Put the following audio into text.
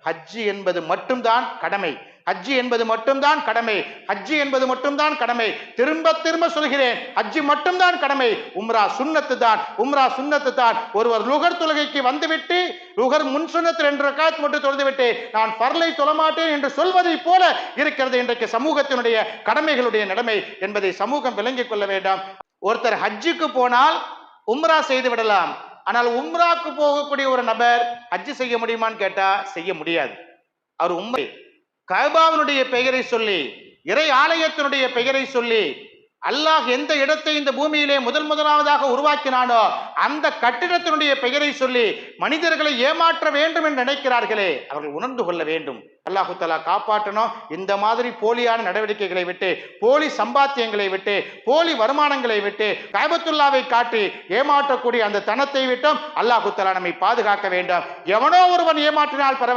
ஹஜ்ஜி என்பது மட்டும்தான் கடமை. ஹஜ்ஜி என்பது மட்டும்தான் கடமை. ஹஜ்ஜி என்பது மட்டும்தான் கடமை. திரும்ப திரும்ப சொல்கிறேன், ஹஜ்ஜி மட்டும்தான் கடமை. உம்ரா சுன்னத்து தான். உம்ரா சுன்னத்து தான். ஒருவர் லுகர் தொழுகைக்கு வந்துவிட்டு லுகர் முன் சுன்னத்து 2 ரக்காத் மட்டும் தொழுதுவிட்டு நான் ஃபர்லை தொழமாட்டேன் என்று சொல்வதை போல இருக்கிறது இன்றைக்கு சமூகத்தினுடைய கடமைகளுடைய நிலைமை என்பதை சமூகம் விளங்கிக் கொள்ள வேண்டாம். ஒருத்தர் ஹஜ்ஜுக்கு போனால் உம்ரா செய்து விடலாம். ஆனால் உம்ராக்கு போகக்கூடிய ஒரு நபர் ஹஜ்ஜு செய்ய முடியுமான்னு கேட்டா செய்ய முடியாது. அவர் உம்ரை கஅபாவினுடைய பெயரை சொல்லி, இறை ஆலயத்தினுடைய பெயரை சொல்லி, அல்லாஹ் எந்த இடத்தை இந்த பூமியிலே முதலாவதாக உருவாக்கினானோ அந்த கட்டிடத்தினுடைய பெயரை சொல்லி மனிதர்களை ஏமாற்ற வேண்டும் என்று நினைக்கிறார்களே, அவர்கள் உணர்ந்து கொள்ள வேண்டும். அல்லாஹு தஆலா காப்பாற்றணும். இந்த மாதிரி போலியான நடவடிக்கைகளை விட்டு, போலி சம்பாத்தியங்களை விட்டு, போலி வருமானங்களை விட்டு, கஅபத்துல்லாவை காட்டி ஏமாற்றக்கூடிய அந்த தனத்தை விட்டும் அல்லாஹு தஆலா நம்மை பாதுகாக்க வேண்டும். எவனோ ஒருவன் ஏமாற்றினால் பரவாயில்லை.